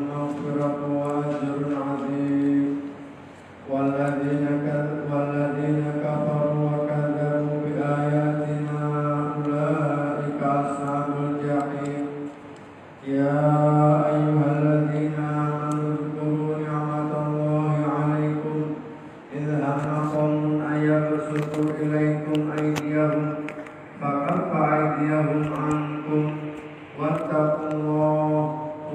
مغفرة وأجر عظيم والذين كفروا وكذبوا بآياتنا أولئك أصحاب الجحيم يا أيها الذين آمنوا اذكروا نعمة الله عليكم إذ هم قوم أن يبسطوا إليكم أيديهم فكف أيديهم عنكم واتقوا الله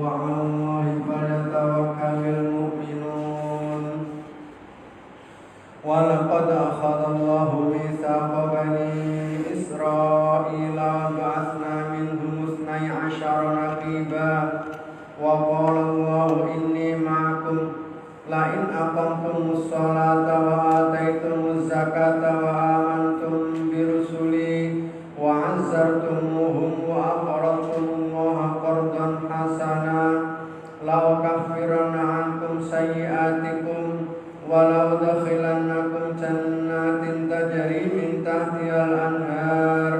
وعلى الله فليتوكل المؤمنون ولقد أخذ الله ميثاق بني إسرائيل وبعثنا منهم 12 نقيبا وقال الله إني معكم لئن أقمتم الصلاة وآتيتم الزكاة وآمنتم برسلي وعزرتموهم وأقرضتم الله قرضا حسنا لأكفرن عنكم سيئاتكم ولأدخلنكم جنات تجري من تحتها الأنهار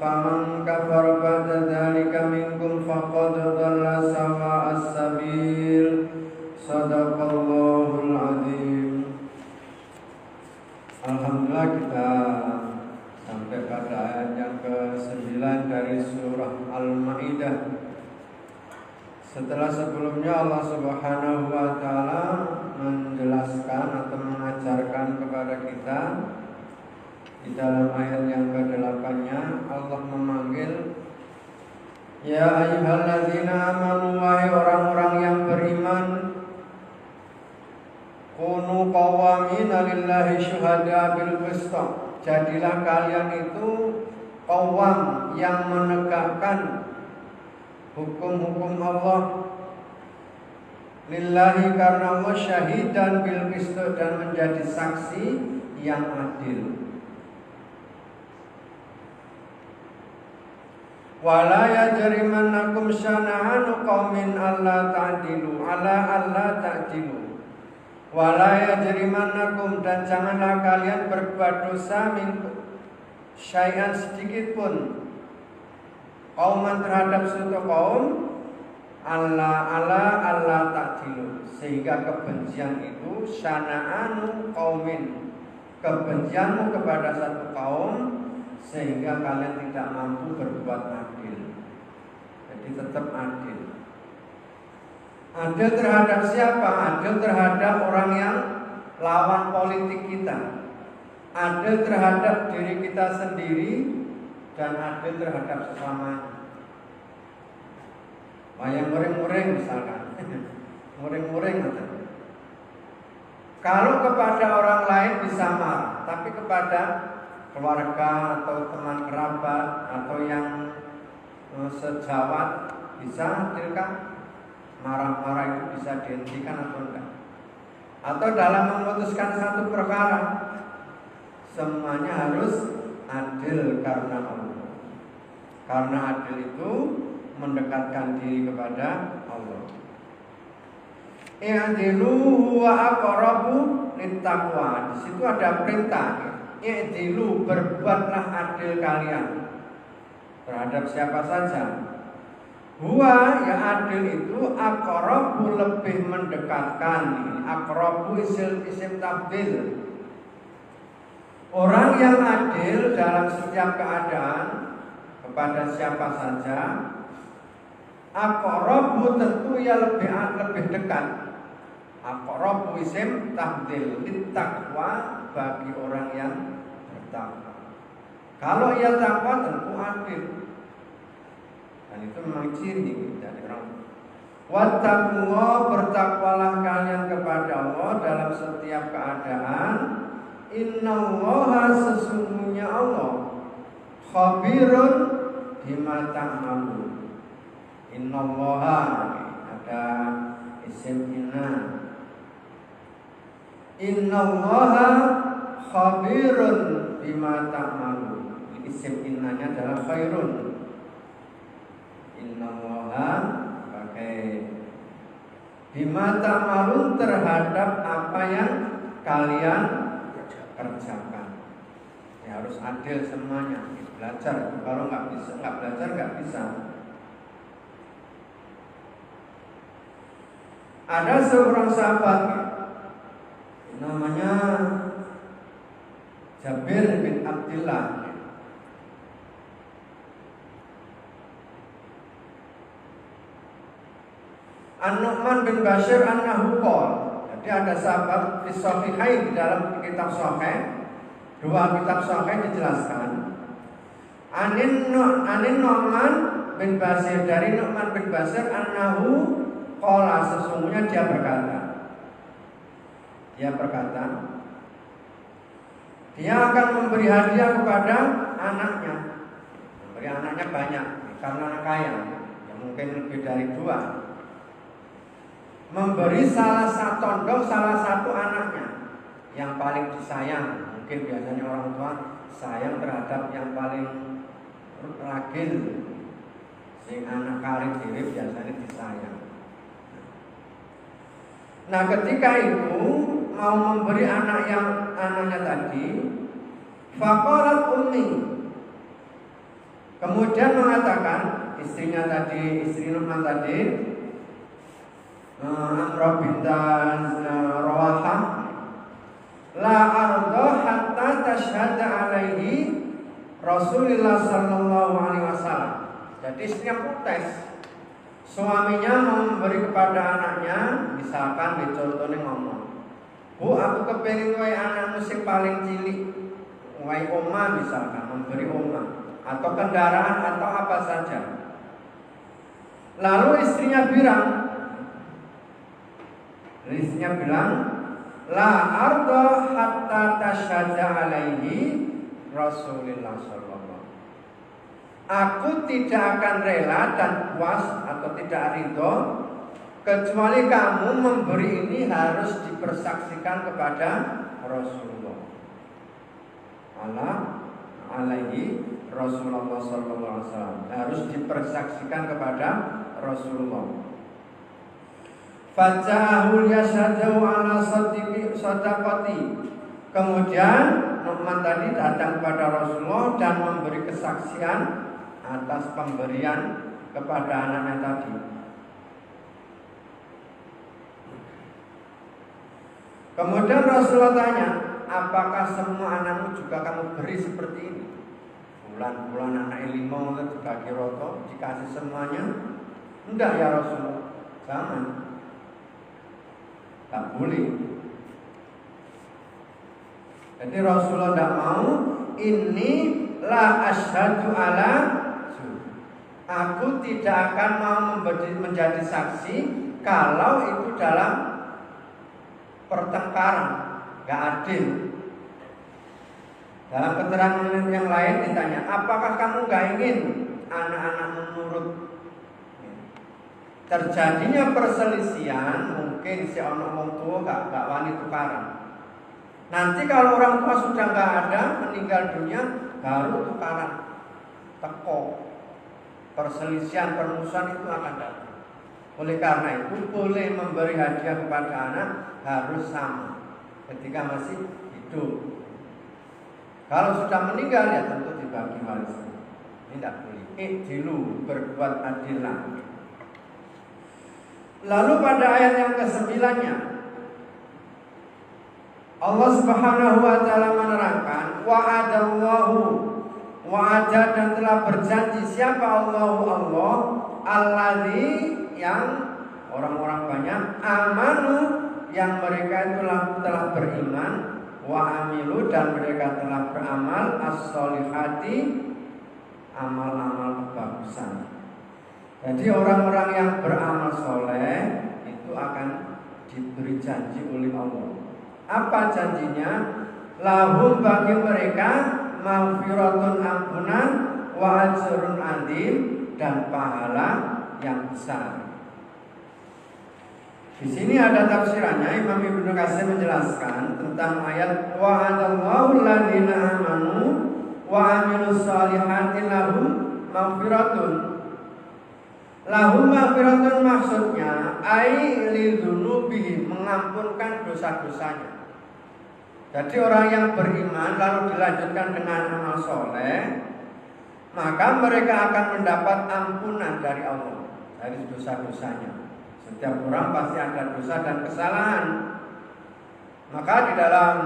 فمن كفر بعد ذلك منكم فقد ضل سواء السبيل صدق Allahul Azim. Alhamdulillah kita sampai pada ayat yang ke-9 dari surah Al-Maidah. Setelah sebelumnya Allah Subhanahu wa taala menjelaskan atau mengajarkan kepada kita di dalam ayat yang ke-8-nya Allah memanggil ya ayyuhalladzina amanu, wahai orang-orang yang beriman, kunu qawwamina lillahi syuhada bil qist. Jadilah kalian itu qawwam yang menegakkan hukum-hukum Allah lillahi karena Allah syahidan bil qist, dan menjadi saksi yang adil. Wala yajrimannakum syana'anu qaumin alla ta'dilu alla ta'dilu. Wala yajrimannakum, dan janganlah kalian berbuat dosa syai'an sedikit pun, qauman terhadap suatu kaum, alla ta'dilu, sehingga kebencian itu syana'anu qaumin, kebencianmu kepada satu kaum sehingga kalian tidak mampu berbuat adil. Jadi tetap adil. Adil terhadap siapa? Adil terhadap orang yang lawan politik kita, adil terhadap diri kita sendiri, dan adil terhadap sesama. Yang muring-muring misalkan muring-muring. Kalau kepada orang lain bisa marah, tapi kepada keluarga atau teman kerabat atau yang sejawat bisa adilkah? Marah-marah itu bisa dihentikan atau enggak? Atau dalam memutuskan satu perkara semuanya harus adil karena Allah. Karena adil itu mendekatkan diri kepada Allah. I'dilu huwa aqrabu littaqwa. Di situ ada perintah. I'dilu, berbuatlah adil kalian terhadap siapa saja. Huwa, ya adil itu aqrabu, lebih mendekatkan. Aqrabu isim tabdil. Orang yang adil dalam setiap keadaan kepada siapa saja, aqrabu tentu ya lebih dekat. Aqrabu isim tabdil littaqwa, bagi orang yang bertakwa. Kalau ia takwa tentu adil. Dan itu memang ciri dari orang. Wattaqullah, bertakwalah kalian kepada Allah dalam setiap keadaan. Innallaha, sesungguhnya Allah, khabirun bima ta'malun. Innallaha, ada isim inna. Innallaha khabirun bima ta'malun. Isim innanya adalah khairun. Innallaha pakai bima ta'malun, terhadap apa yang kalian kerjakan. Ya harus adil semuanya. Belajar. Kalau nggak belajar nggak bisa. Ada seorang sahabat namanya Jabir bin Abdullah. An-Nu'man bin Bashir annahu qala. Jadi ada sahabat di Sahihain, di dalam kitab Sahih, dua kitab Sahih dijelaskan. Anin Nu'man bin Bashir, dari Nu'man bin Bashir annahu qala, sesungguhnya dia berkata. Dia akan memberi hadiah kepada anaknya. Memberi anaknya banyak karena anak kaya, ya mungkin lebih dari 2. Memberi salah satu anaknya yang paling disayang. Mungkin biasanya orang tua sayang terhadap yang paling ragil. Sing anak kari diri biasanya disayang. Nah, ketika itu mau memberi anaknya tadi, faqalat ummi, kemudian mengatakan istrinya tadi, istri Nu'man tadi, Amrah bintan Rawahah, la ardo hatta tashhada alaihi Rasulullah sallallahu alaihi wasallam. Jadi istrinya protes. Suaminya memberi kepada anaknya, misalkan dicontohnya ngomong, Bu, aku kepengin wae anakmu sing paling cilik, wae oma misalkan, memberi oma atau kendaraan atau apa saja. Lalu istrinya bilang, la ardo hatta tashhada alaihi Rasulullah sallallahu. Aku tidak akan rela dan puas atau tidak ridho kecuali kamu memberi ini harus dipersaksikan kepada Rasulullah. Alaihi Rasulullah sallallahu alaihi wasallam, harus dipersaksikan kepada Rasulullah. Faja'ahul yashadu ala sadaqati. Kemudian Nu'man tadi datang kepada Rasulullah dan memberi kesaksian atas pemberian kepada anaknya tadi. Kemudian Rasulullah tanya, apakah semua anakmu juga kamu beri seperti ini? Bulan-bulan anak 5 itu dibagi roto, dikasih semuanya? Enggak ya Rasulullah, jangan. Tak boleh. Jadi Rasulullah tidak mau. Ini la asyhadu ala zu. Aku tidak akan mau menjadi saksi kalau itu dalam pertengkaran, gak adil. Dalam keterangan yang lain ditanya, apakah kamu gak ingin anak-anakmu nurut? Terjadinya perselisihan, mungkin si anak wong tua gak wani tukaran. Nanti kalau orang tua sudah gak ada, meninggal dunia, baru tukaran, teko, perselisihan, permusuhan itu akan datang. Oleh karena itu boleh memberi hadiah kepada anak harus sama ketika masih hidup. Kalau sudah meninggal ya tentu dibagi warisan. Ini tidak boleh. I'dilu, berbuat adillah. Lalu pada ayat yang ke-9-nya Allah Subhanahu wa taala menerangkan wa'ada dan telah berjanji siapa Allah alladzi yang orang-orang banyak amanu yang mereka telah beriman wa amilu dan mereka telah beramal as-solihati amal-amal kebagusan. Jadi orang-orang yang beramal soleh itu akan diberi janji oleh Allah. Apa janjinya? Lahum bagi mereka maghfiratun ampunan wa ajrun adzim dan pahala yang besar. Di sini ada tafsirannya. Imam Ibnu Katsir menjelaskan tentang ayat wa'adallahu alladziina amanu wa 'amilus shalihati lahum maghfiratun. Lahum maghfiratun maksudnya ai lidzunubi, mengampunkan dosa-dosanya. Jadi orang yang beriman lalu dilanjutkan dengan amal soleh, maka mereka akan mendapat ampunan dari Allah dari dosa-dosanya. Setiap orang pasti ada dosa dan kesalahan. Maka di dalam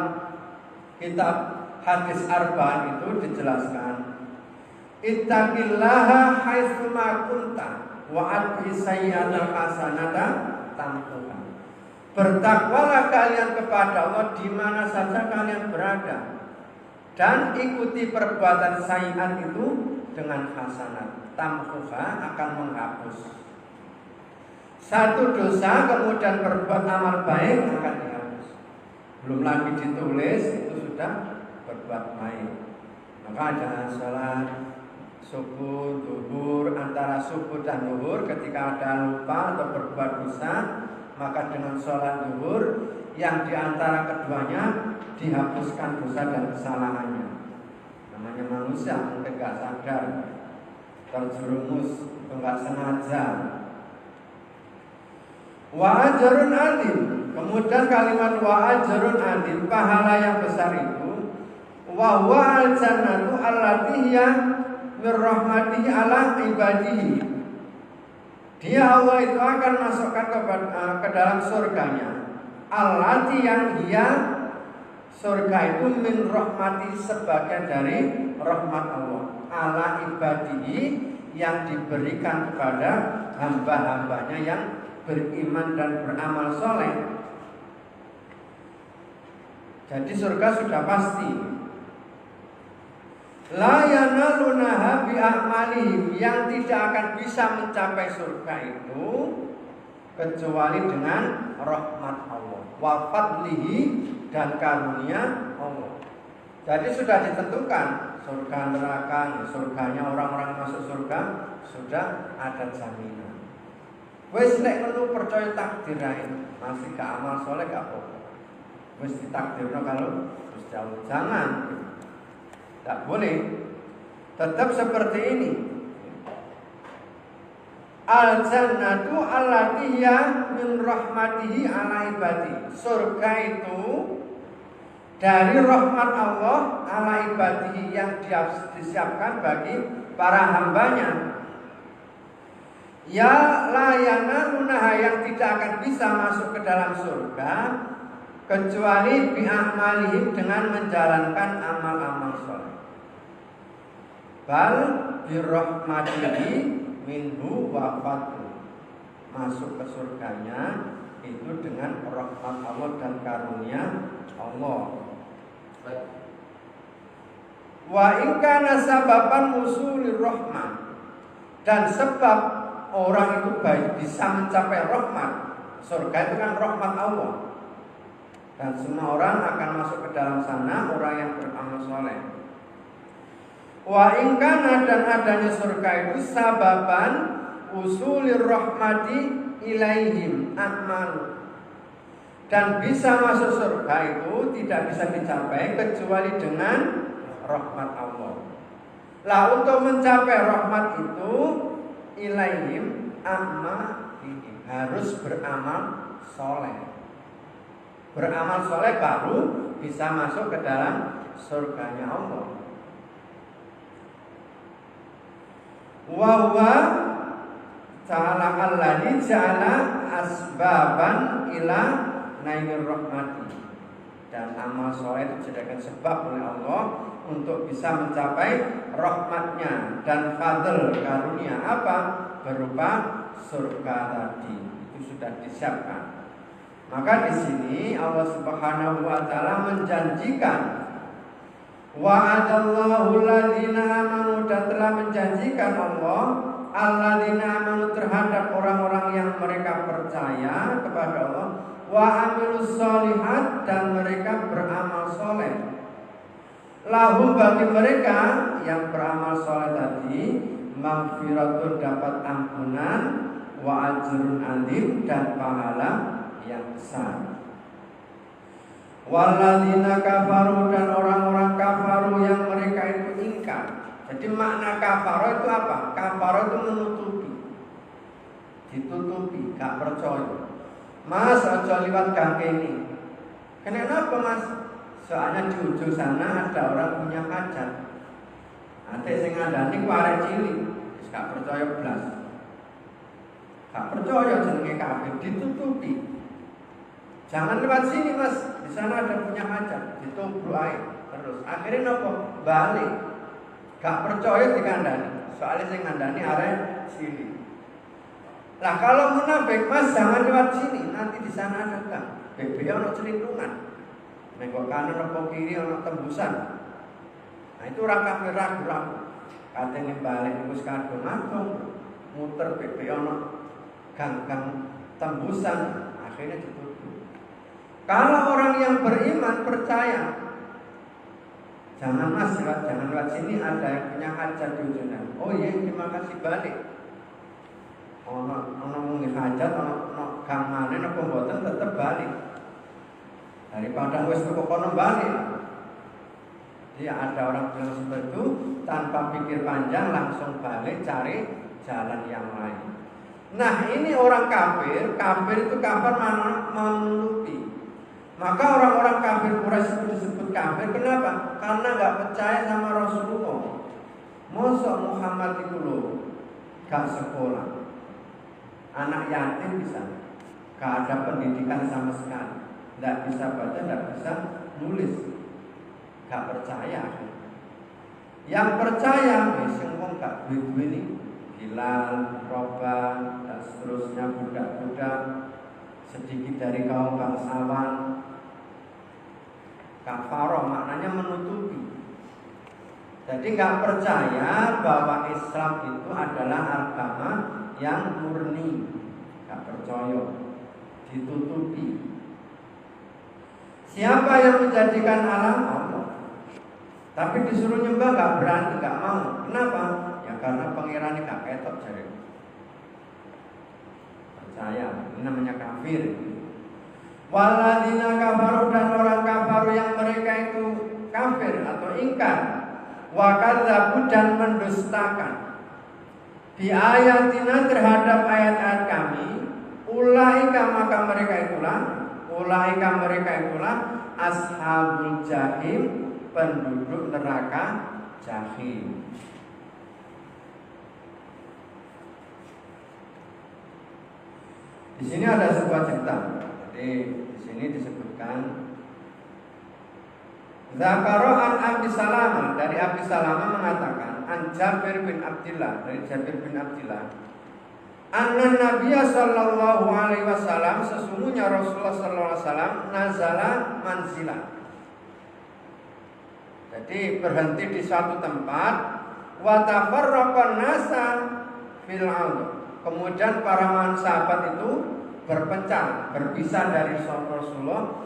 kitab hadis arba'in itu dijelaskan, ittaqillaha haitsu ma kunta wa atbi sayyi'atal hasanata tamhuha. Bertakwalah kalian kepada Allah di mana saja kalian berada, dan ikuti perbuatan sayyi'at itu dengan hasanat. Tamhuha akan menghapus. Satu dosa kemudian berbuat amal baik akan dihapus. Belum lagi ditulis itu sudah berbuat baik. Maka ada salat subuh, zuhur, antara subuh dan zuhur ketika ada lupa atau berbuat dosa, maka dengan sholat zuhur yang diantara keduanya dihapuskan dosa dan kesalahannya. Namanya manusia mungkin gak sadar, terjerumus, nggak sengaja. Wa ajrun adim. Kemudian kalimat wa ajrun adim, pahala yang besar itu, wa huwa al-jannatu allati hiya min rahmatihi ala ibadihi. Dia Allah itu akan masukkan ke dalam surganya. Allati yang dia surga itu min rahmati, sebagian dari rahmat Allah. Ala ibadihi, yang diberikan kepada hamba-hambanya yang beriman dan beramal soleh. Jadi surga sudah pasti. La yanalunaha bi'amalihim, yang tidak akan bisa mencapai surga itu kecuali dengan rahmat Allah, wa fadlihi, dan karunia Allah. Jadi sudah ditentukan surga neraka, surganya orang-orang masuk surga sudah ada jaminan. Wis nek ngono percaya takdir ae, masih gak amal soleh gak apa-apa. Wis ditakdirno kalau Gusti Allah. Jangan, tak boleh. Tetap seperti ini. Al-jannatu allati hiya min rahmatihi ala ibadi. Surga itu dari rahmat Allah ala ibadihi, yang disiapkan bagi para hambanya. Ya layana lunaha, yang tidak akan bisa masuk ke dalam surga kecuali bi'amalihim, dengan menjalankan amal-amal soleh. Bal birrahmatihi minhu wa fadlu, masuk ke surganya itu dengan rahmat Allah dan karunia Allah. Wa in kana sababan usulir rahmah, dan sebab orang itu baik bisa mencapai rahmat. Surga itu kan rahmat Allah, dan semua orang akan masuk ke dalam sana, orang yang beramal soleh. Wa in kana, dan adanya surga itu sababan usulir rahmati ilaihim amal, dan bisa masuk surga itu tidak bisa dicapai kecuali dengan rahmat Allah. Lah untuk mencapai rahmat itu ilaihim amma, harus beramal soleh. Beramal soleh baru bisa masuk ke dalam surganya Allah. Wa huwa ta'ala alladzi ja'ala asbaban ila naimir rahmati, dan amal soleh itu dijadikan sebab oleh Allah untuk bisa mencapai rahmatnya dan fadl karunia apa? Berupa surga tadi, itu sudah disiapkan. Maka di sini Allah Subhanahu wa taala menjanjikan, wa'adallahu alladzina amanu, dan telah menjanjikan Allah alladzina amanu, terhadap orang-orang yang mereka percaya kepada Allah, wa amilus sholihat, dan mereka beramal soleh. Lahum, bagi mereka yang beramal soleh tadi, maghfiratun, dapat ampunan, wa ajrun adim, dan pahala yang besar. Walladzina kafaru, dan orang-orang kafaru yang mereka itu ingkar. Jadi makna kafaru itu apa? Kafaru itu menutupi, ditutupi, gak percaya. Mas, aja liwat gang ini. Kenapa mas? Soalnya di ujung sana ada orang punya hajat. Nanti sing ngandani ku arek cilik, gak percaya blas. Gak percaya jenenge kafir, ditutupi. Jangan lewat sini mas, di sana ada punya hajat, ditubruk air. Terus akhirnya nopo balik. Gak percaya dikandani. Soalnya saya ngandani area sini. Lah kalau munafik mas jangan lewat sini, nanti di sana ada gang. BB ono celindungan. Nengok kanan nopo kiri ono tembusan. Nah itu orang kafir ragu-ragu. Katanya balik wis kadung langsung muter BB ono gang-gang tembusan, akhirnya ditutup. Kalau orang yang beriman percaya, jangan mas, jangan lewat sini, ada yang punya hajat di ujungnya. Oh iya, terima kasih balik. Ono mungkin hajat, ono gang mana, ono pembuatan tetap balik. Daripada wes kono balik. Jadi ada orang bilang seperti itu, tanpa pikir panjang langsung balik cari jalan yang lain. Nah ini orang kafir, kafir itu kafir mana menutupi. Maka orang-orang kafir Quraisy itu disebut kafir. Kenapa? Karena nggak percaya sama Rasulullah. Masa Muhammad itu loh gak sekolah, anak yatim bisa, gak ada pendidikan sama sekali, nggak bisa baca, nggak bisa nulis, gak percaya. Yang percaya, wong gak duit ini, Bilal, Roban, dan seterusnya budak-budak, sedikit dari kaum bangsawan. Kafaroh maknanya menutupi. Jadi nggak percaya bahwa Islam itu adalah agama yang murni, nggak percaya, ditutupi. Siapa yang menjadikan alam? Allah. Tapi disuruh nyembah nggak berani, nggak mau. Kenapa? Ya karena pangerannya nggak ketok jadi. Percaya, ini namanya kafir. Waladina kafaru, dan orang kafaru yang mereka itu kafir atau ingkar, wa kadzabu, dan mendustakan di ayatina, terhadap ayat-ayat kami, ulaika, maka mereka itulah ashabul jahim, penduduk neraka jahim. Di sini ada sebuah cerita. Jadi di sini disebutkan Zakaro an Abi Salamah, dari Abi Salamah mengatakan, an Jabir bin Abdillah, dari Jabir bin Abdillah, anna Nabiya sallallahu alaihi wasallam, sesungguhnya Rasulullah sallallahu alaihi wasallam nazala manzilah. Jadi berhenti di suatu tempat, wa tafarraqan nasa fil ardh. Kemudian para sahabat itu berpencar, berpisah dari Rasulullah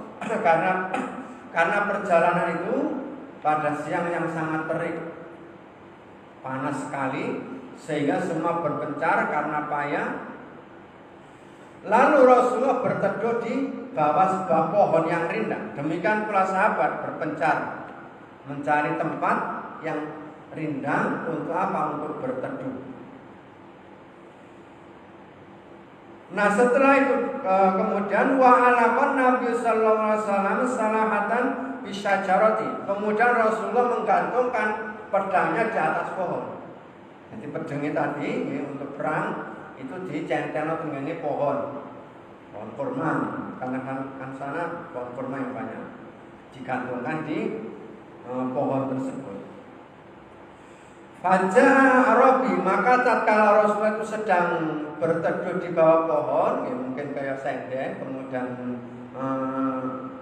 karena perjalanan itu pada siang yang sangat terik, panas sekali, sehingga semua berpencar karena payah. Lalu Rasulullah berteduh di bawah sebuah pohon yang rindang. Demikian pula sahabat berpencar mencari tempat yang rindang untuk apa? Untuk berteduh. Nah setelah itu kemudian wa'alaqan Nabi sallallahu alaihi wasallam salahatan bisyajarati. Kemudian Rasulullah menggantungkan pedangnya di atas pohon. Jadi pedangnya tadi ini untuk perang itu dicenteng dengan pohon kurma, karena kan sana pohon kurma yang banyak, digantungkan di pohon tersebut. Faja'a Arabi, maka tatkala Rasulullah itu sedang berteduh di bawah pohon, ya mungkin kayak senden, kemudian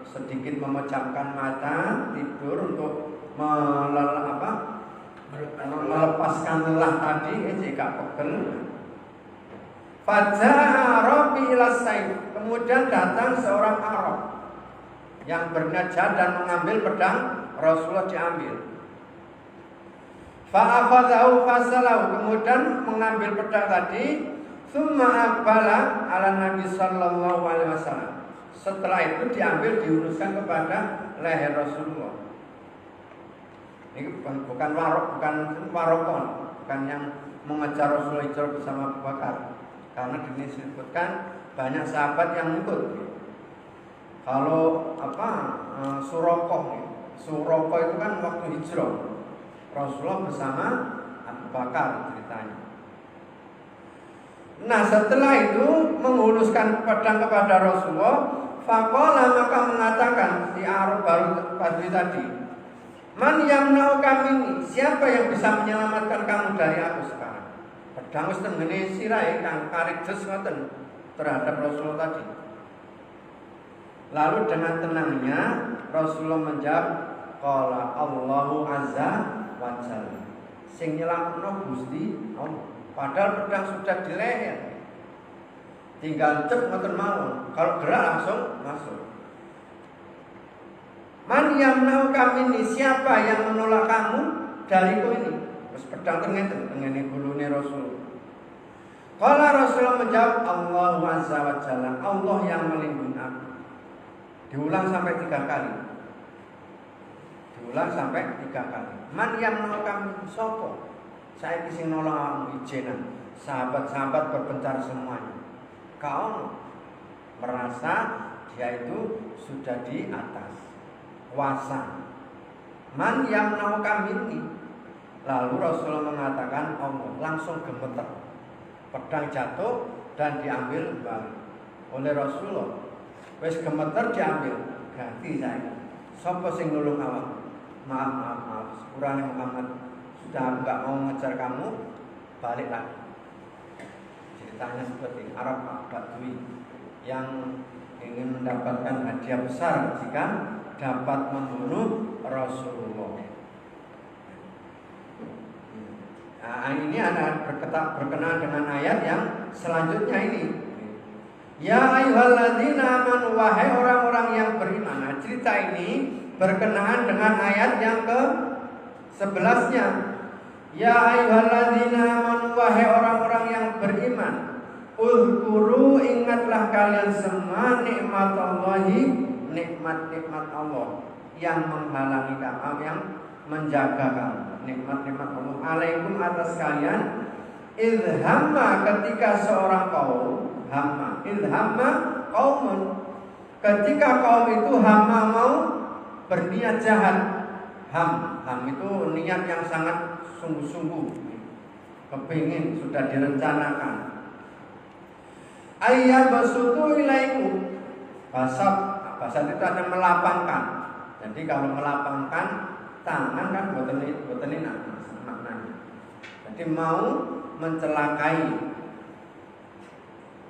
sedikit memejamkan mata, tidur untuk melepaskan lelah tadi, jika pegel. Faja'a Arabi ila saif, kemudian datang seorang Arab yang berniat jahat dan mengambil pedang Rasulullah, diambil. Fa'akhadhahu fasalahu, kemudian mengambil pedang tadi, summa aqbala ala Nabi sallallahu alaihi wasallam. Setelah itu diambil, diuruskan kepada leher Rasulullah. Ini bukan warokon, bukan yang mengejar Rasulullah hijrah bersama Abu Bakar. Karena disebutkan banyak sahabat yang ikut. Kalau Surokoh itu kan waktu hijrah. Rasulullah bersama Abu Bakar ceritanya. Nah setelah itu menghuluskan pedang kepada Rasulullah, faqala maka mengatakan si Arab baru Badui tadi, man yamna'uka minni, siapa yang bisa menyelamatkan kamu dari aku sekarang? Pedang wis tengene sirahe kang karik jes ngoten terhadap Rasulullah tadi. Lalu dengan tenangnya Rasulullah menjawab, qala Allahu azza wa jalla, sing nyelametno Gusti Allah. Padahal pedang sudah di leher, tinggal cep ngoten mawon. Kalau gerak langsung masuk. Man yamna'uka minni, siapa yang menolak kamu dariku ini? Terus pedang tengene gulune Rasul. Qala Rasulullah menjawab, Allahu azza wa jalla, Allah yang melindungi aku. Diulang sampai 3 kali. Diulang sampai 3 kali. Man yamna'uka minni, sapa? Saya sing nolong awakmu ijenan. Sahabat-sahabat berpencar semuanya. Kau merasa dia itu sudah di atas kuasa. Man yamna'uka minni. Lalu Rasulullah mengatakan Allah, langsung gemeter. Pedang jatuh dan diambil balik oleh Rasulullah. Wis gemeter diambil. Ganti saya. Sapa sing nulung awak? Maaf. Sepurane Muhammad sudah enggak mau ngejar kamu, balik lagi. Ceritanya seperti Arab Badui yang ingin mendapatkan hadiah besar jika dapat membunuh Rasulullah. Nah, ini ada berkenaan dengan ayat yang selanjutnya ini. Ya ayyuhalladzina amanu, wahai orang-orang yang beriman. Nah, cerita ini berkenaan dengan ayat yang ke-11-nya. Ya ayyuhalladzina amanu, wahai orang-orang yang beriman. Uzkuru, ingatlah kalian semua nikmatallahi, nikmat-nikmat Allah yang menghalangi kamu, yang menjaga kamu. Nikmat-nikmat Allah alaikum atas kalian. Idhamma, ketika seorang kaum, hamma, idhamma qaumun, ketika kaum itu hamma mau berniat jahat. Ham itu niat yang sangat sungguh-sungguh, kepingin, sudah direncanakan. Ayat basutu ilaikum, basat itu ada melapangkan. Jadi kalau melapangkan tangan kan boten maknanya. Jadi mau mencelakai.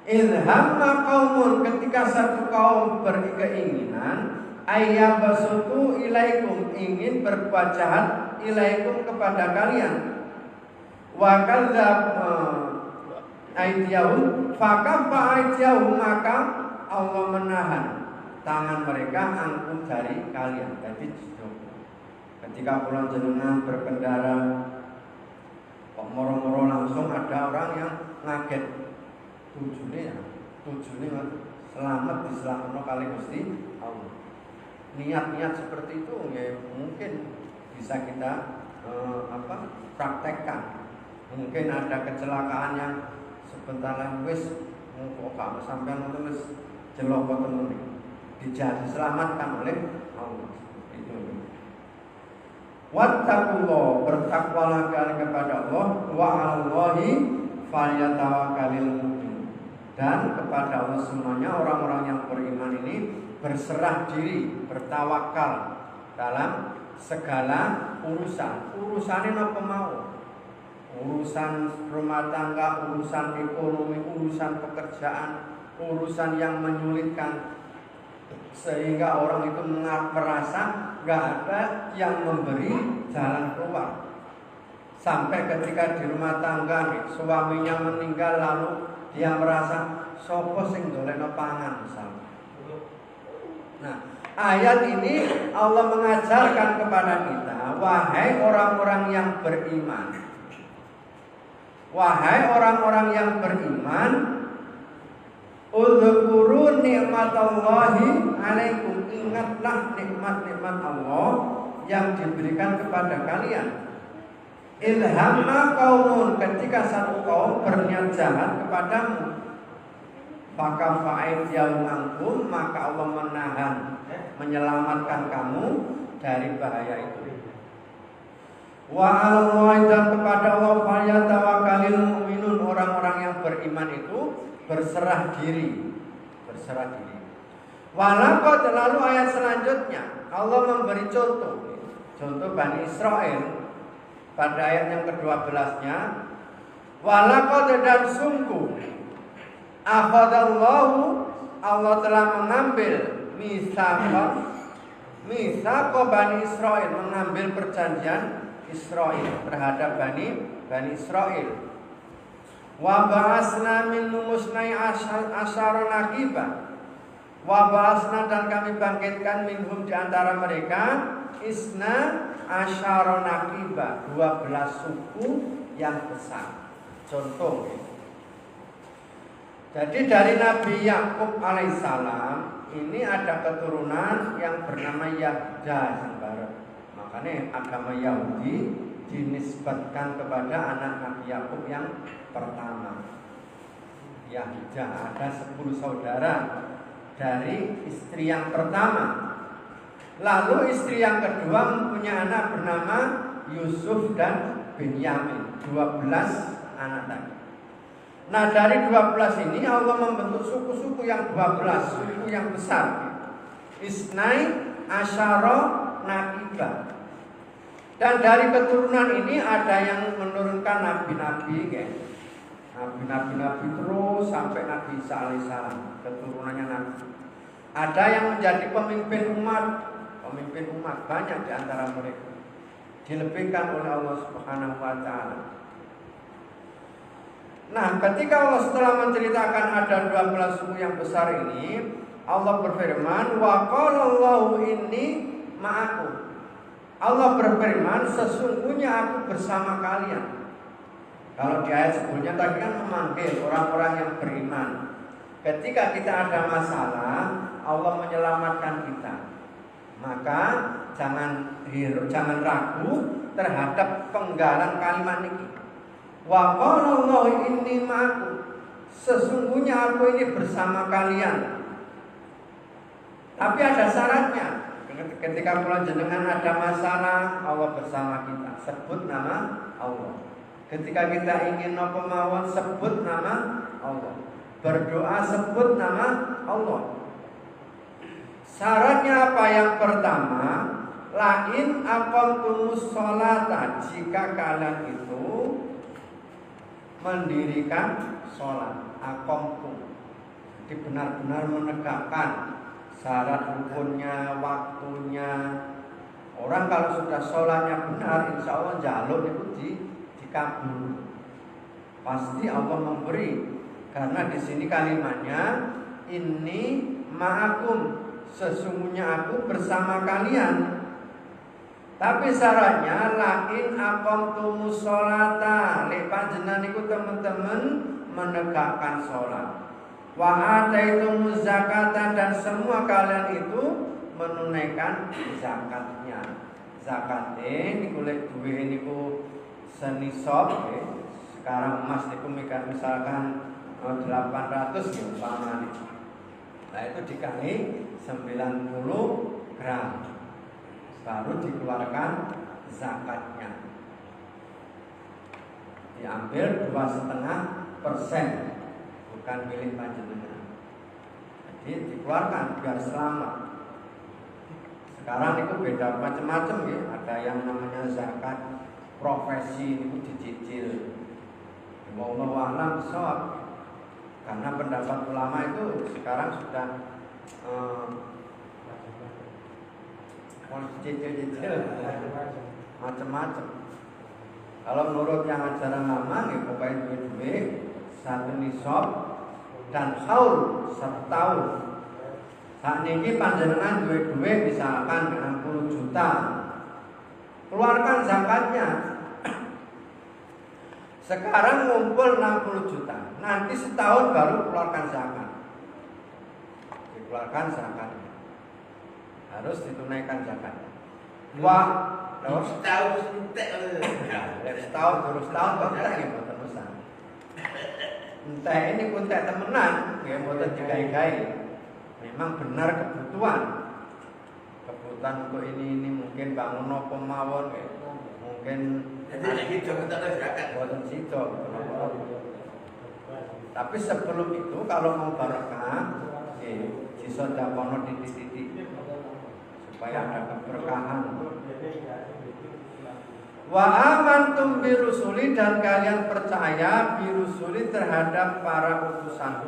Ilhamma qaumun, ketika satu kaum berkeinginan, ayat basutu ilaikum, ingin berbuat jahat, ilaikum kepada kalian. Wa kadzab aydiyahum, fakaffa aydiyahum, maka Allah menahan tangan mereka angkum dari kalian. Jadi ketika pulang jenengan berkendara kok moro-moro langsung ada orang yang ngaget, tujuannya selamat diselamatkan kali Gusti Allah. Niat-niat seperti itu ya mungkin bisa kita praktekkan. Mungkin ada kecelakaan yang sebentar lagi wis kok kamu sampai nulis jelok temen diselamatkan oleh Allah. Itu. Wattaqullah, bertakwalah kalian kepada Allah, wa 'alallahi falyatawakkalul mu'minun. Dan kepada Allah semuanya orang-orang yang beriman ini berserah diri, bertawakal dalam segala urusan. Urusannya apa mau? Urusan rumah tangga, urusan ekonomi, urusan pekerjaan, urusan yang menyulitkan, sehingga orang itu merasa gak ada yang memberi jalan keluar. Sampai ketika di rumah tangga suaminya meninggal, lalu dia merasa sopo sing dolekno pangan misalnya. Nah, ayat ini Allah mengajarkan kepada kita, wahai orang-orang yang beriman, wahai orang-orang yang beriman, udzkuru nikmatallahi alaikum, ingatlah nikmat-nikmat Allah yang diberikan kepada kalian. Ilhamma qaumun, ketika satu kaum berniat jahat kepadamu, maka fa'id yaum angkum, maka Allah menahan, menyelamatkan kamu dari bahaya itu. Wa 'alallahi dan kepada Allah falyatawakkalul mu'minun, orang-orang yang beriman itu berserah diri. Walaqad, lalu ayat selanjutnya Allah memberi contoh Bani Israel pada ayat yang ke-12-nya. Walaqad, dan sungguh akhadallahu, Allah telah mengambil misaqo Bani Israel, mengambil perjanjian Israel terhadap Bani Israel. Wa ba'asna minhum musnai asyara naqiba. Wa ba'asna, dan kami bangkitkan minhum di antara mereka isna asyara naqiba, 12 suku yang besar. Contoh. Jadi dari Nabi Yakub alaihissalam ini ada keturunan yang bernama Yahuda. Makanya agama Yahudi dinisbatkan kepada anak Nabi Yakub yang pertama, Yahuda. Ada 10 saudara dari istri yang pertama. Lalu istri yang kedua mempunyai anak bernama Yusuf dan Benyamin, 12 anak tadi. Nah, dari 12 ini Allah membentuk suku-suku yang 12, suku yang besar. Isnai asyara naqiba. Dan dari keturunan ini ada yang menurunkan nabi-nabi, nabi-nabi terus sampai Nabi Isa alaihissalam, keturunannya nabi. Ada yang menjadi pemimpin umat banyak di antara mereka, dilebihkan oleh Allah Subhanahu wa taala. Nah, ketika Allah setelah menceritakan ada 12 suku yang besar ini, Allah berfirman, wa qalallahu inni ma'akum. Allah berfirman, sesungguhnya aku bersama kalian. Kalau di ayat sebelumnya tadi kan memanggil orang-orang yang beriman. Ketika kita ada masalah, Allah menyelamatkan kita. Maka jangan ragu terhadap penggalan kalimat ini. Wa qalallahu inni ma'akum. Sesungguhnya aku ini bersama kalian. Tapi ada syaratnya. Ketika kula jenengan ada masalah, Allah bersama kita. Sebut nama Allah. Ketika kita ingin napa mawon, sebut nama Allah. Berdoa, sebut nama Allah. Syaratnya apa? Yang pertama, lain aqamtumus sholata, jika kalian itu mendirikan sholat. Aqamtum, jadi benar-benar menegakkan syarat rukunnya, waktunya. Orang kalau sudah sholatnya benar, insya Allah jalur itu dikabul. Pasti Allah memberi. Karena di sini kalimatnya ini ma'akum, sesungguhnya aku bersama kalian. Tapi syaratnya lain aqamtumus sholata, lek panjenengan niku teman-teman menegakkan sholat. Wa ataitumuz zakata, dan semua kalian itu menunaikan zakatnya. Zakate niku lek duwe niku senisab, sekarang emas niku misalkan 800 ya umpamane. Nah, itu dikali 90 gram baru dikeluarkan zakatnya. Diambil 2,5%. Bukan milik panjenengan. Jadi dikeluarkan biar selamat. Sekarang itu beda macam-macam ya. Ada yang namanya zakat profesi itu dicicil. Wallahu a'lam bishawab. Karena pendapat ulama itu sekarang sudah cicil-cicil macam-macam. Kalau menurut yang ajaran lama ya pokoknya duit-duit satu nisab dan haul 1 tahun. Saat ini panjenengan duit-duit misalkan 60 juta, keluarkan zakatnya. Sekarang ngumpul 60 juta, nanti setahun baru keluarkan zakat. Dikeluarkan zakatnya, harus ditunaikan zakatnya. Wah, setahun terus tahun entek ya mboten usah. Entek ini kuntek temenan, ya mboten digai-gai. Memang benar kebutuhan untuk ini mungkin bangun apa mawon, mungkin Jadi itu kita zakat. buatan situ. Tapi sebelum itu kalau mau barokah, sisa dapono titik-titik supaya ada keberkahan. Wa amantum birusuli, dan kalian percaya birusuli terhadap para utusan.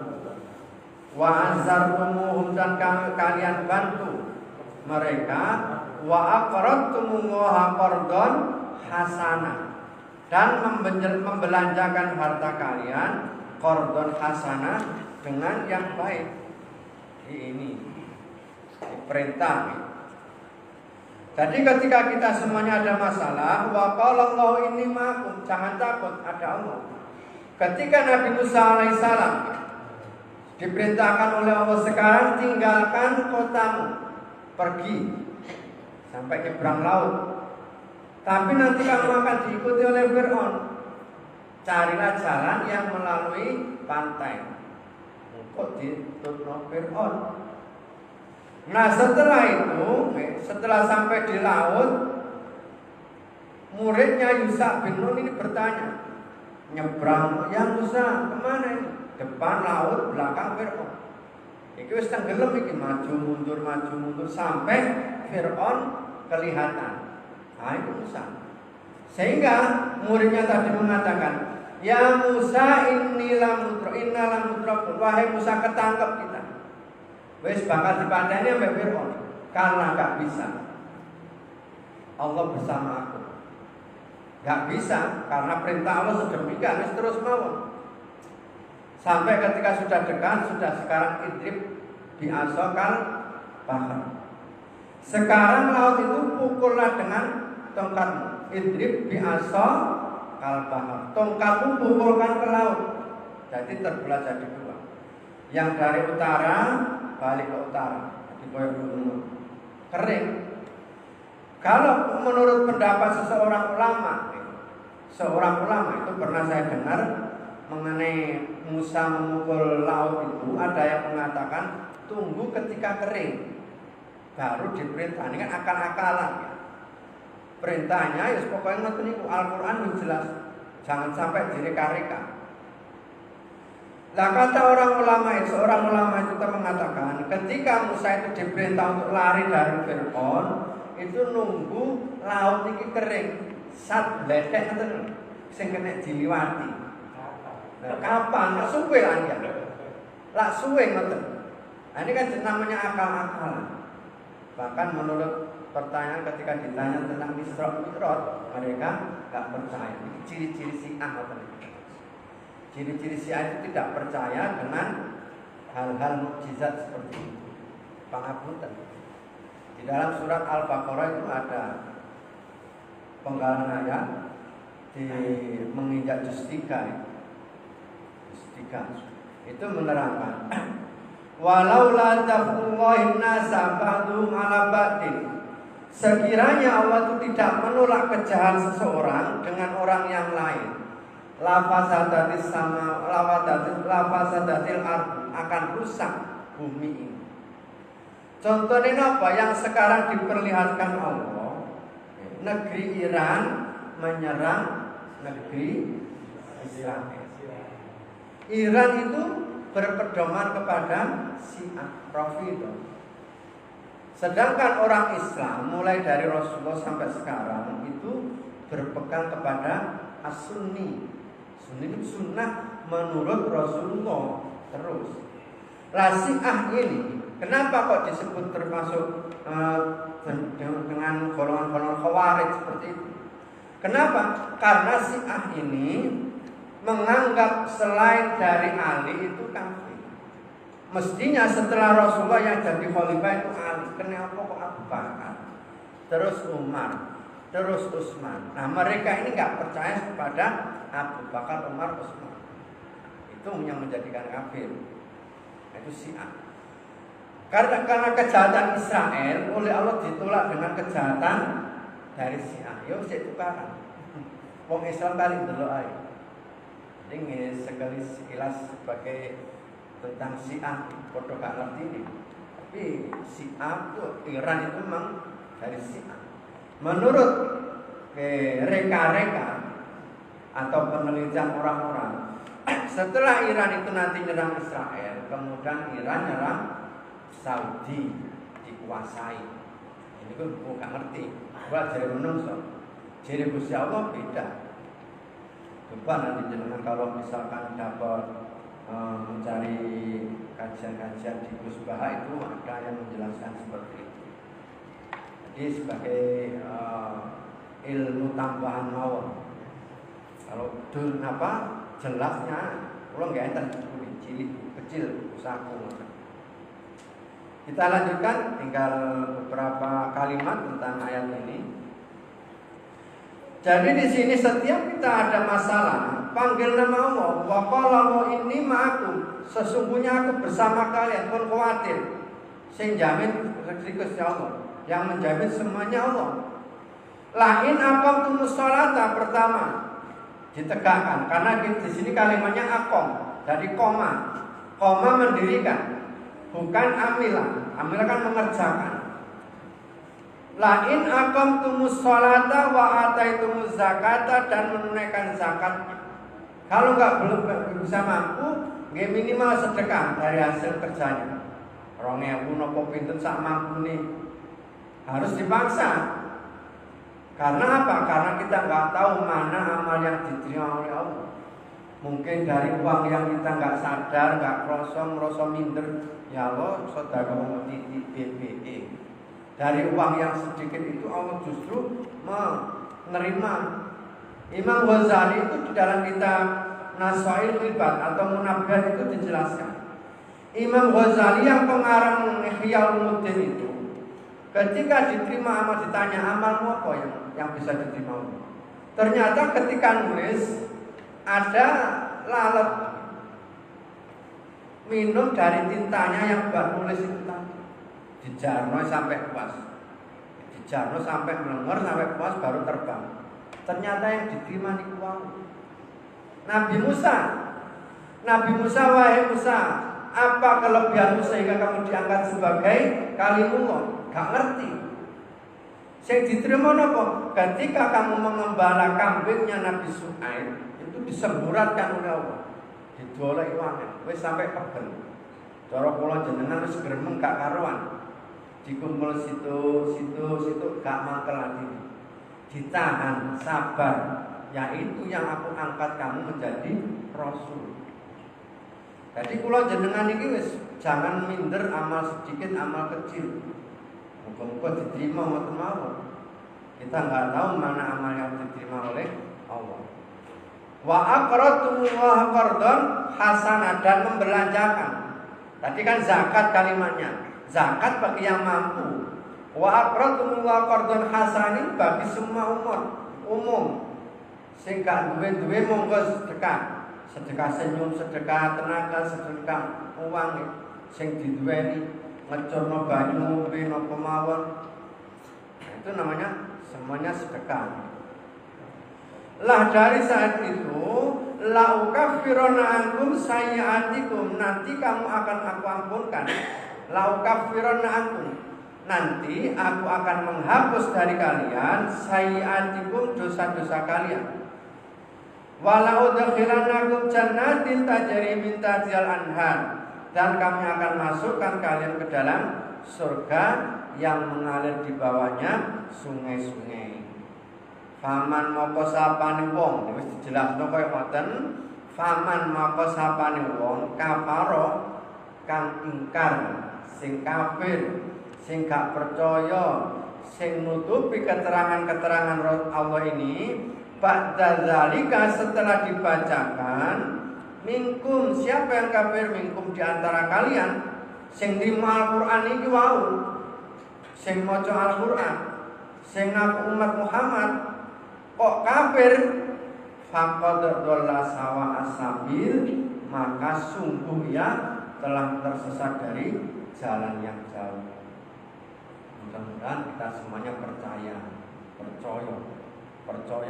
Wa anzartumuhum, dan kalian bantu mereka. Wa aqradtumullaha qardon hasanah, dan membelanjakan harta kalian qardon hasanah dengan yang baik. Ini perintah. Jadi ketika kita semuanya ada masalah, wa qala Allah inni ma'akum, jangan takut, ada Allah. Ketika Nabi Musa alaihissalam diperintahkan oleh Allah, sekarang tinggalkan kotamu, pergi sampai nyebrang laut, tapi nanti kamu akan diikuti oleh Fir'aun. Carilah jalan yang melalui pantai untuk ditutup Fir'aun. Nah setelah itu, setelah sampai di laut, muridnya Yusha bin Nun ini bertanya, nyebrang, ya Musa kemana ini? Depan laut, belakang Fir'aun. Iki wis tenggelam iki, maju mundur sampai Fir'aun kelihatan. Nah itu Musa. Sehingga muridnya tadi mengatakan, ya Musa inna lamudrakun, wahai Musa ketangkep kita. Wis bakal dipandani sampai Fir'aun karena gak bisa. Allah bersama aku. Gak bisa karena perintah Allah sedemikian, wis terus mawon. Sampai ketika sudah dekat, sudah sekarang idrib bi'asokal bahar. Sekarang laut itu pukullah dengan tongkatmu. Idrib bi'asokal bahar. Tongkatmu pukulkan ke laut. Jadi terbelah jadi dua. Yang dari utara balik ke utara, jadi koyok gunung kering. Kalau menurut pendapat seorang ulama itu pernah saya dengar mengenai Musa memukul laut itu, ada yang mengatakan tunggu ketika kering baru diperintah. Ini kan akal-akalan ya. Perintahnya ya pokoknya ngoten niku, Al-Qur'an jelas, jangan sampai direka-reka. Nah kata seorang ulama itu mengatakan, ketika Musa itu diperintah untuk lari dari Fir'aun, itu nunggu laut ini kering, sat bledek ngoten, sing kena diliwati. Nah, kapan? Lah suwe lah ya. Lah suwe ngoten. Nah, ini kan namanya akal-akalan. Bahkan menurut pertanyaan ketika ditanya tentang Isra Mi'raj, mereka enggak percaya. Ini ciri-ciri Syiah ngoten. Ciri-ciri Syiah itu tidak percaya dengan hal-hal mukjizat seperti itu. Pangapunten. Di dalam surat Al-Baqarah itu ada penggalan ayat di menginjak juz 3 itu menerangkan walau la taqwahin nasa ba'dhum ala ba'din, sekiranya Allah itu tidak menolak kejahat seseorang dengan orang yang lain, lafasadatil ardu, akan rusak bumi ini. Contohnya apa yang sekarang diperlihatkan Allah? Negeri Iran menyerang negeri Israel. Iran itu berpedoman kepada Syiah Rafidhah. Sedangkan orang Islam mulai dari Rasulullah sampai sekarang itu berpegang kepada As-Sunni. Sunni itu sunnah menurut Rasulullah terus. Lah Syiah ini kenapa kok disebut termasuk dengan golongan-golongan Khawarij seperti itu? Kenapa? Karena Syiah ini menganggap selain dari Ali itu kafir. Mestinya setelah Rasulullah yang jadi khalifah itu Ali. Kenapa kok Abu Bakar, terus Umar, terus Utsman? Nah mereka ini nggak percaya kepada Abu Bakar, Umar, Utsman. Itu yang menjadikan kafir. Itu Syiah. Karena kejahatan Israel oleh Allah ditolak dengan kejahatan dari Syiah. Ya wis tukaran. Wong Islam kali ndelok ae. Ini sekali sekilas sebagai tentang Syiah, podo gak ngerti ini. Tapi Syiah itu Iran itu memang dari Syiah. Menurut reka-reka atau penelitian orang-orang, setelah Iran itu nanti nyerang Israel, kemudian Iran nyerang Saudi, dikuasai. Ini kan bukan ngerti. Gua jadi menungso. Jadi Gusti Allah beda. Coba nanti jenengan kalau misalkan dapat mencari kajian-kajian di Gus Baha itu ada yang menjelaskan seperti itu. Jadi sebagai ilmu tambahan mawon. Kalau jelasnya, kalau nggak enten cilik kecil usahaku. Kita lanjutkan, tinggal beberapa kalimat tentang ayat ini. Jadi di sini setiap kita ada masalah, panggil nama Allah. Wa qala inni ma'akum. Sesungguhnya aku bersama kalian, pun khawatir. Sing jamin Gusti Allah, yang menjamin semuanya Allah. Lain aqamtumus sholata pertama ditegakkan, karena di sini kalimatnya akom, dari koma mendirikan, bukan amilah. Amilah kan mengerjakan. Lain aqamtumus sholata wa ataitumuz zakata, dan menunaikan zakat. Kalau belum bisa mampu, nggih minimal sedekah dari hasil kerjanya. 2.000 napa pinten sak mampune. Harus dipaksa. Karena apa? Karena kita nggak tahu mana amal yang diterima oleh Allah. Mungkin dari uang yang kita nggak sadar, nggak merasa minder, ya Allah sedekah di BPE. Dari uang yang sedikit itu Allah justru menerima. Imam Ghazali itu di dalam kitab Nasail Ribat atau Munabbihat itu dijelaskan. Imam Ghazali yang pengarang Ihya Ulumuddin itu, ketika diterima amal, ditanya amalmu apa yang bisa diterima. Ternyata ketika nulis ada lalat minum dari tintanya yang buat nulis itu tadi. Dijarno sampai puas, dijarno sampai melengor sampai puas baru terbang. Ternyata yang diterima niku wau Nabi Musa, wahai Musa, apa kelebihanmu sehingga kamu diangkat sebagai kalimullah? Gak ngerti. Yang diterima napa? Ketika kamu mengembala kambingnya Nabi Su'aib, itu disemburatkan oleh Allah. Didolek wangen, wis sampai pegel. Cara kula jenengan wis gremeng gak karuan. Dikumpul situ gak mangkel lagi. Ditahan, sabar. Yaitu yang aku angkat kamu menjadi rasul. Jadi kula jenengan iki wis jangan minder amal sedikit, amal kecil. Muga-muga diterima ngoten mawon. Kita nggak tahu mana amal yang diterima oleh Allah. Wa aqradtullaha qardan hasanah, dan membelanjakan. Tadi kan zakat kalimatnya. Zakat bagi yang mampu. Wa aqradtullaha qardan hasanin bagi semua umat umum. Sing gak duwe monggo sedekah. Sedekah senyum, sedekah tenaga, sedekah uang sing diduweni, ngecurno banyu ngombe napa mawon. Itu namanya semuanya sedekah. Lah dari saat itu, la ukaffiranna ankum sayyi'atikum, nanti kamu akan aku ampunkan. La ukaffiranna ankum, nanti aku akan menghapus dari kalian sayyi'atikum, dosa-dosa kalian. Wala udkhilannakum jannatin tajri min tahtihal anhar, dan kami akan masukkan kalian ke dalam surga yang mengalir di bawahnya sungai-sungai. Faman moko sapane wong, wis dijelasno kaya ngoten. Faman moko sapane wong kafaro kang ingkar, sing kafir, sing gak percaya, sing nutupi keterangan-keterangan Allah ini. Ba'da zalika, setelah dibacakan, minkum, siapa yang kafir minkum di antara kalian sing nrimo Al-Qur'an iki wau, sing maca Al-Qur'an, sing ngaku umat Muhammad kok kafir, faqad dhalla sawa as-sabil, maka sungguh ia telah tersesat dari jalan yang jauh. Mudah-mudahan kita semuanya percaya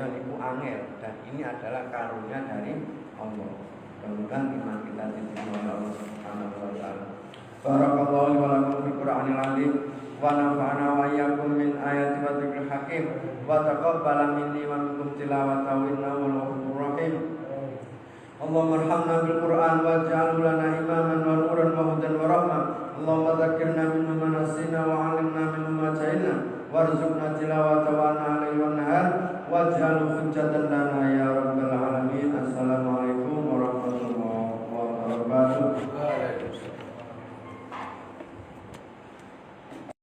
niku angel, dan ini adalah karunia dari Allah. Mudah-mudahan iman kita diterima oleh Allah Subhanahu wa taala. Barakallahu wa lakum fil Qur'anil azim wa nafa'ana wa iyyakum min ayati wa dzikril hakim wa taqabbala minni wa minkum tilawatahu innahu ghafurur rahim. Allahumma arhamna bil Qur'an waj'alhu lana imaman wa nuran wa hudan wa rahmah. Allahumma dzakkirna minhu ma nasina wa 'allimna minhu ma jahilna warzuqna tilawatahu al-laili wan nahar waj'alhu hujjatan lana ya rabbal alamin. Assalamualaikum warahmatullahi wabarakatuh. Waalaikumsalam.